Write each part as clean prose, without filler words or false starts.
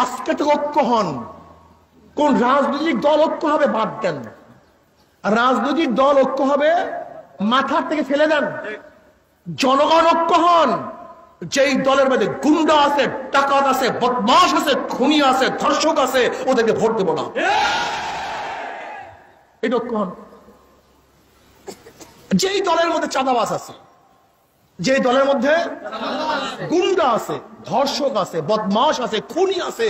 আজকে তো ঐক্য হন। কোন রাজনৈতিক দল ঐক্য হবে বাদ দেন, রাজনৈতিক দল ঐক্য হবে মাথার থেকে ফেলে দেন। জনগণ ঐক্য হন। যেই দলের মধ্যে গুন্ডা আছে, ডাকাত আছে, বদমাশ আছে, খুনি আছে, ধর্ষক আছে, ওদেরকে ভোট দেব না, এটা ঐক্য হন। যেই দলের মধ্যে চাঁদাবাজ আছে, যে দলের মধ্যে গুন্ডা আছে, ধর্ষক আছে, বদমাশ আছে, খুনি আছে,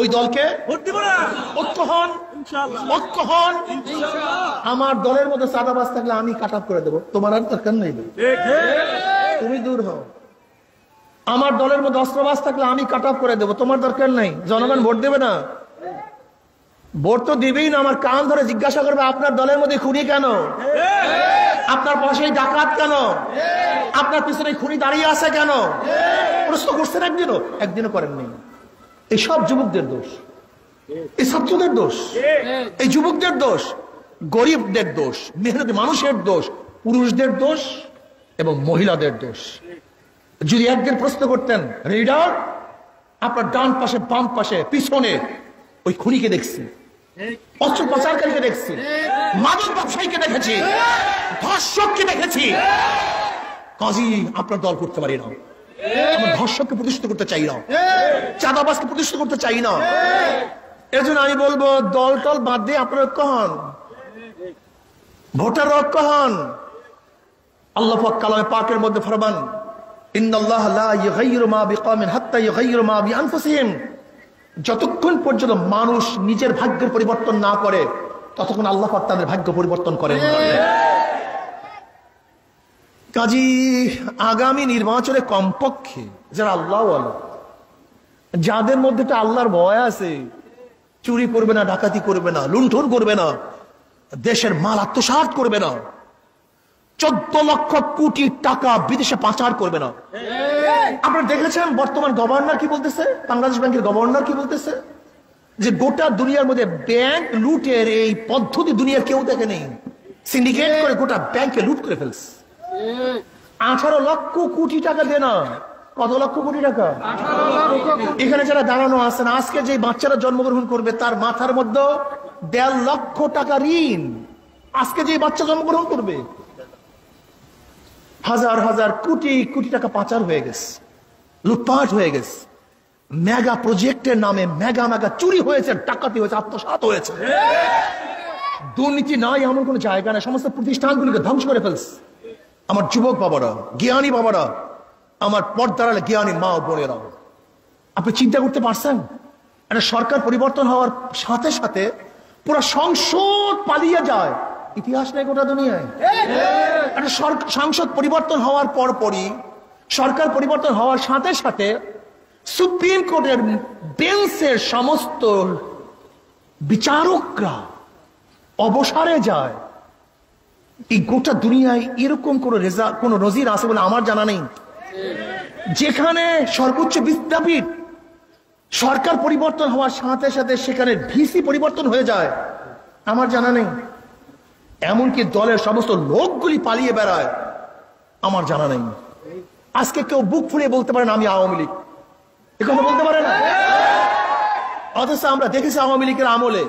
ওই দলকে ভোট দেব না। ঐক্য হন, ঐক্য হন। আমার দলের মধ্যে চাঁদাবাজ থাকলে আমি কাট অফ করে দেবো, তোমার আর দরকার নেই, তুমি দূর হও। আমার দলের মধ্যে অস্ত্রবাজ থাকলে আমি কাট অফ করে দেবো, তোমার দরকার নাই। জনগণ ভোট দেবে না, ভোট তো দিবেই না। আমার কান ধরে জিজ্ঞাসা করবে আপনার দলের মধ্যে খুনি কেন, আপনার পাশেই ডাকাত কেন, আপনার পিছনে খুনি দাঁড়িয়ে আছে কেন? প্রশ্ন করছেন একদিনও? একদিনও করেননি। এই সব যুবকদের দোষ, এই ছাত্রদের দোষ, এই যুবকদের দোষ, গরিবদের দোষ, মেহনতি মানুষের দোষ, পুরুষদের দোষ এবং মহিলাদের দোষ। যদি একদিন প্রশ্ন করতেন, রিডার আপনার ডান পাশে, বাম পাশে, পিছনে ওই খুনিকে দেখছি, অস্ত্র পাচারকারীকে দেখছি, মাদক ব্যবসায়ীকে দেখেছি, ধর্ষককে দেখেছি, কাজী আপনার দল করতে পারি না। আমরা ধর্ষককে প্রতিষ্ঠিত করতে চাই না, চাঁদাবাজকে প্রতিষ্ঠিত করতে চাই না। এর জন্য আমি বলবো দল টল বাদ দিয়ে আপনার ঐক্য হন, ভোটার ঐক্য হন। আল্লাহ পাক কালামে পাকের মধ্যে ফরমান, ইন্নাল্লাহ লা ইউগাইয়িরু মা বিকওমিন হাত্তা ইউগাইয়িরু মা বিআনফুসিহিম। যতক্ষণ পর্যন্ত মানুষ নিজের ভাগ্যের পরিবর্তন না করে ততক্ষণ আল্লাহ পাক তাদের ভাগ্য পরিবর্তন করেন না। কাজী আগামী নির্বাচনে কমপক্ষে যারা আল্লাহওয়ালা, যাদের মধ্যে আল্লাহর ভয় আছে, চুরি করবে না, ডাকাতি করবে না, লুণ্ঠন করবে না, দেশের মাল আত্মসাৎ করবে না, 14 লক্ষ কোটি টাকা বিদেশে পাচার করবে না। আপনারা দেখেছেন বর্তমান গভর্নর কি বলতেছে, বাংলাদেশ ব্যাংকের গভর্নর কি বলতেছে, যে গোটা দুনিয়ার মধ্যে ব্যাংক লুটের এই পদ্ধতি দুনিয়ার কেউ দেখে নেই। সিন্ডিকেট করে গোটা ব্যাংকে লুট করে ফেলছে। 18 লক্ষ কোটি টাকা দেয় না, কত লক্ষ কোটি টাকা? এখানে যারা দাঁড়ানো আছেন, আজকে যে বাচ্চারা জন্মগ্রহণ করবে তার মাথার মধ্যে 1.5 লক্ষ টাকা ঋণ। আজকে যে বাচ্চা জন্মগ্রহণ করবে, হাজার হাজার কোটি কোটি টাকা পাচার হয়ে গেছে, লুটপাট হয়ে গেছে, মেগা প্রজেক্টের নামে মেগা মেগা চুরি হয়েছে, ডাকাতি হয়েছে, আত্মসাৎ হয়েছে। দুর্নীতি নাই এমন কোন জায়গা না, সমস্ত প্রতিষ্ঠানগুলিকে ধ্বংস করে ফেলছে। আমার যুবক বাবারা, জ্ঞানী বাবারা, আমার পর্দার আলে জ্ঞানী মা ও বোনেরা, আপনি চিন্তা করতে পারছেন একটা সরকার পরিবর্তন হওয়ার সাথে সাথে পুরো সংসদ পালিয়ে যায়? ইতিহাস নেই গোটা দুনিয়ায়। একটা সংসদ পরিবর্তন হওয়ার পরপরই, সরকার পরিবর্তন হওয়ার সাথে সাথে সুপ্রিম কোর্টের বেঞ্চের সমস্ত বিচারকরা অবসরে যায়। এই গোটা দুনিয়ায় এরকম কোন নজির আছে বলে আমার জানা নেই, যেখানে সর্বোচ্চ বিদ্যাপীঠ সরকার পরিবর্তন হওয়ার সাথে সাথে সেখানে ভিসি পরিবর্তন হয়ে যায়, আমার জানা নেই। এমনকি দলের সমস্ত লোকগুলি পালিয়ে বেড়ায়, আমার জানা নেই। আজকে কেউ বুক ফুলিয়ে বলতে পারে না আমি আওয়ামী লীগ, এ কথা বলতে পারে না। অথচ আমরা দেখেছি আওয়ামী লীগের আমলে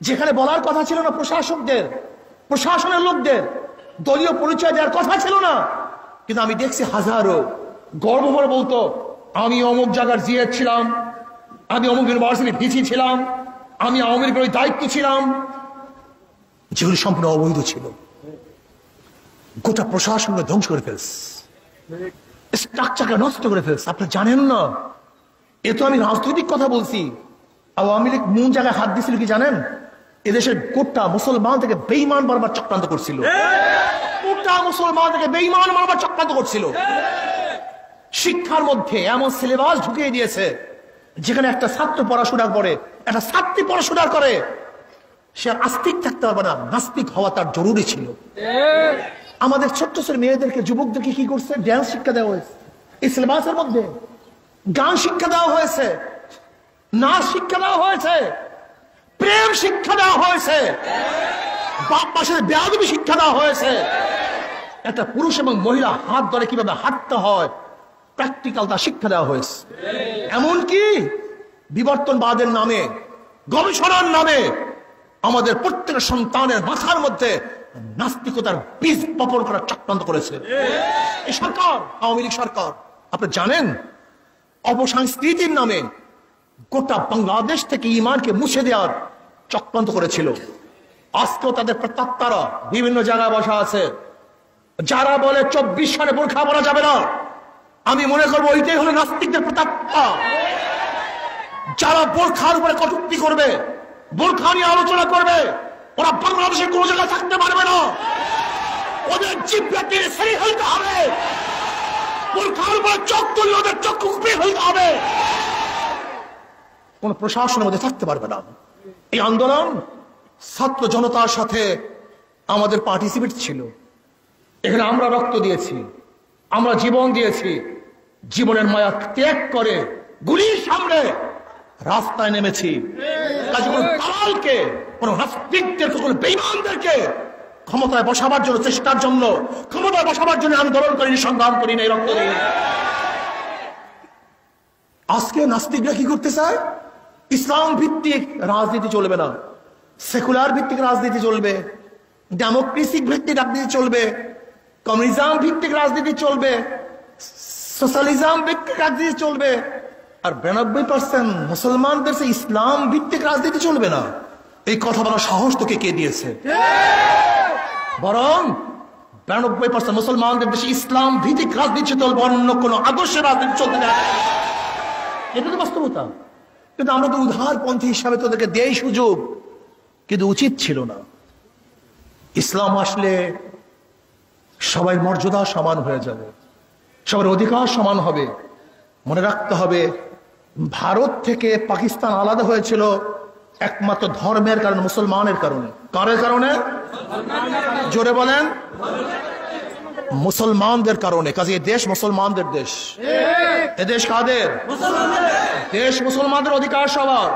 যেখানে বলার কথা ছিল না প্রশাসকদের, প্রশাসনের লোকদের দলীয় পরিচয় দেওয়ার কথা ছিল না, কিন্তু আমি দেখছি হাজারো গর্ব ভরে বলতো আমি অমুক জায়গার জিএড ছিলাম, আমি অমুক ইউনিভার্সিটির ভিসি ছিলাম, আমি আওয়ামী লীগের দায়িত্ব ছিলাম, যেগুলি সম্পূর্ণ অবৈধ ছিল। গোটা প্রশাসনকে ধ্বংস করে ফেলছে, স্ট্রাকচারকে নষ্ট করে ফেলছে। আপনি জানেন না, এ তো আমি রাজনৈতিক কথা বলছি। আওয়ামী লীগ কোন জায়গায় হাত দিছিল কি জানেন? এদেশের গোটা মুসলমান থেকে বেঈমান বারবার চক্রান্ত করছিল, গোটা মুসলমান থেকে বেঈমান বারবার চক্রান্ত করছিল। শিক্ষার মধ্যে এমন সিলেবাস ঢুকিয়ে দিয়েছে যেখানে একটা ছাত্র পড়াশোনা করে, একটা ছাত্রী পড়াশোনা করে, সে আস্তিক থাকতে পারবে না, নাস্তিক হওয়া তার জরুরি ছিল। আমাদের ছোট্ট ছোট মেয়েদেরকে, যুবকদেরকে কি করছে? ড্যান্স শিক্ষা দেওয়া হয়েছে এই সিলেবাসের মধ্যে, গান শিক্ষা দেওয়া হয়েছে, নাচ শিক্ষা দেওয়া হয়েছে, প্রেম শিক্ষা দেওয়া হয়েছে, বাপ মার সাথে বেয়াদবি শিক্ষা দেওয়া হয়েছে। একটা পুরুষ এবং মহিলা হাত ধরে কিভাবে হাঁটতে হয় প্র্যাকটিক্যাল তা শিক্ষা দেওয়া হয়েছে। এমনকি বিবর্তনবাদের নামে, গবেষণার নামে আমাদের প্রত্যেক সন্তানের মাথার মধ্যে নাস্তিকতার বীজ বপন করার চক্রান্ত করেছে এই সরকার, আওয়ামী লীগ সরকার। আপনি জানেন, অপসংস্কৃতির নামে গোটা বাংলাদেশ থেকে ঈমানকে মুছে দেওয়ার চক্রান্ত করেছিল। আজকেও তাদের প্রত্যাত্মারা বিভিন্ন জায়গায় বসা আছে। যারা বলে 24 সালে বোরখা পরা যাবে না, আমি মনে করবো ওইটাই হলো নাস্তিকদের প্রত্যাত্মা। যারা বোরখার উপরে কটূক্তি করবে, বোরখা নিয়ে আলোচনা করবে, ওরা বাংলাদেশের কোনো জায়গায় থাকতে পারবে না। ওদের জিহ্বাকে ছেড়ে ফেলতে হবে, বোরখার উপরে চোখ তুলে ওদের চক্ষু উপড়ে ফেলতে হবে। কোন প্রশাসনের মধ্যে থাকতে পারবে না। এই আন্দোলন ছাত্র জনতার সাথে আমাদের পার্টিসিপেট ছিল। এখানে আমরা রক্ত দিয়েছি, আমরা জীবন দিয়েছি। জীবনের মায়া ত্যাগ করে গুলির সামনে রাস্তায় নেমেছি। কাজে কোনো দালালকে, কোনো নাস্তিকদেরকে, কোনো বেঈমানদেরকে ক্ষমতায় বসাবার জন্য, চেষ্টার জন্য, ক্ষমতায় বসাবার জন্য আন্দোলন করিনি, সংগ্রাম করিনি, রক্ত দিইনি। আজকে নাস্তিকরা কি করতে চায়? ইসলাম ভিত্তিক রাজনীতি চলবে না, সেকুলার ভিত্তিক রাজনীতি চলবে, ডেমোক্রেসি ভিত্তিক রাজনীতি চলবে, কমিউনিজম ভিত্তিক রাজনীতি চলবে, সোশ্যালিজম ভিত্তিক রাজনীতি চলবে। আর 92% মুসলমানদের সে ইসলাম ভিত্তিক রাজনীতি চলবে না। এই কথা বলার সাহস তোকে কে দিয়েছে? বরং 92% মুসলমানদের দেশে ইসলাম ভিত্তিক রাজনীতি চলবে, অন্য কোন আদর্শের রাজনীতি চলবে না। এটা তো বাস্তবতা। কিন্তু আমরা তো উদারপন্থী হিসাবে তোদেরকে দেই সুযোগ, কিন্তু উচিত ছিল না। ইসলাম আসলে সবাই মর্যাদা সমান হয়ে যাবে, সবার অধিকার সমান হবে। মনে রাখতে হবে, ভারত থেকে পাকিস্তান আলাদা হয়েছিল একমাত্র ধর্মের কারণে, মুসলমানের কারণে। কারের কারণে? জোরে বলেন। মুসলমানদের কারণে। কাজে দেশ মুসলমানদের দেশ। এ দেশ কাদের? দেশ মুসলমানদের, অধিকার সবার।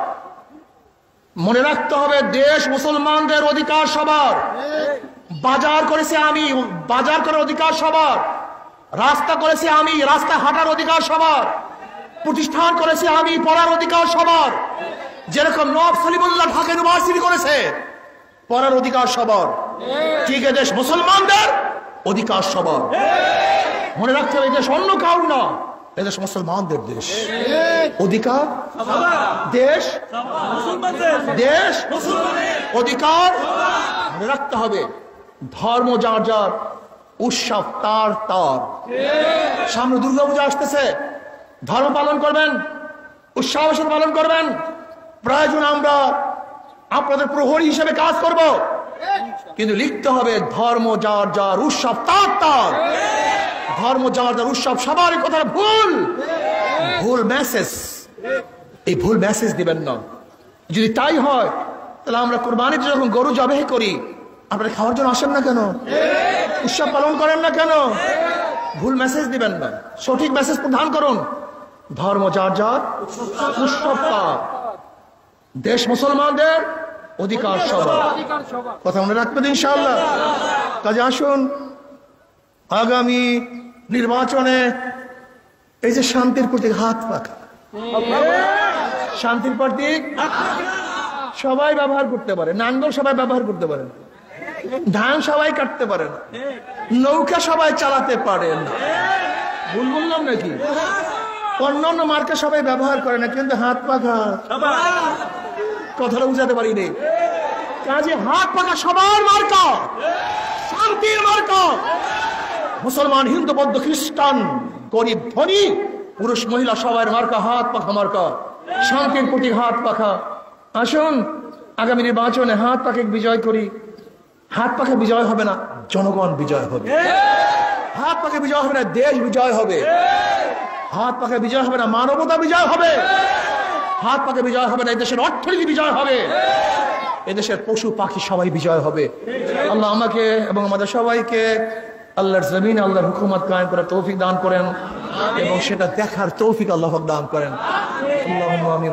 মনে রাখতে হবে, দেশ মুসলমানদের, অধিকার সবার। বাজার করেছে আমি, বাজার করার অধিকার সবার। রাস্তা করেছে আমি, রাস্তা হাঁটার অধিকার সবার। প্রতিষ্ঠান করেছে আমি, পড়ার অধিকার সবার। যেরকম নওয়াব সলিমুল্লাহ ঢাকা ইউনিভার্সিটি করেছে, পড়ার অধিকার সবার। ঠিক এদেশ মুসলমানদের, অধিকার সবার। মনে রাখতে হবে, এদেশ অন্য কাউর না, এদেশ মুসলমানদের দেশ। অধিকার দেশ, দেশ অধিকার। মনে রাখতে হবে, ধর্ম যার যার, উৎসব তার তার। সামনে দুর্গাপূজা আসতেছে, ধর্ম পালন করবেন, উৎসব পালন করবেন। প্রয়োজন আমরা আপনাদের প্রহরী হিসেবে কাজ করব, কিন্তু লিখতে হবে ধর্ম যার যার, উৎসব তার তার। ধর্ম যার যার, উৎসব সবারই। কথা ভুল, ভুল মেসেজ। এই ভুল মেসেজ দিবেন না। যদি তাই হয়, তাহলে আমরা কোরবানিতে যখন গরু জবাই করি, আপনারা খাওয়ার জন্য আসেন না কেন? উৎসব পালন করেন না কেন? ভুল মেসেজ দিবেন না, সঠিক মেসেজ প্রদান করুন। ধর্ম যার যার, উৎসব তার। দেশ মুসলমানদের, অধিকার সবার। কথা মনে রাখবেন ইনশাআল্লাহ। কাজে আসুন, আগামী নির্বাচনে এই যে শান্তির প্রতীক হাত পাখা, শান্তির প্রতীক সবাই ব্যবহার করতে পারে। নাঙ্গল সবাই ব্যবহার করতে পারে, ধান সবাই কাটতে পারে না, নৌকা সবাই চালাতে পারে না। ভুল বললাম নাকি? অন্যান্য মার্কা সবাই ব্যবহার করে না, কিন্তু হাত পাখা কথাটা বুঝাতে পারিনি। কাজে হাত পাখা সবার মার্কা, শান্তির মার্কা। মুসলমান, হিন্দু, বৌদ্ধ, খ্রিস্টান, গরিব, ধনী, পুরুষ, মহিলা সবার মার্কা হাত পাখা মার্কা। শান্তির প্রতীক হাত পাখা। আসুন, আগামী নির্বাচনে হাত পাখা বিজয় করি। হাত পাখা বিজয় হবে না, জনগণ বিজয় হবে। হাত পাখা বিজয় হবে না, দেশ বিজয় হবে। হাত পাখা বিজয় হবে না, মানবতা বিজয় হবে। হাত পাখা বিজয় হবে না, এদেশের অর্থনীতি বিজয় হবে। এদেশের পশু পাখি সবাই বিজয় হবে। আল্লাহ আমাকে এবং আমাদের সবাইকে আল্লাহর জমিনে আল্লাহর হুকুমত কায়েম করার তৌফিক দান করেন, এবং সেটা দেখার তৌফিক আল্লাহ দান করেন। আল্লাহুম্মা আমিন।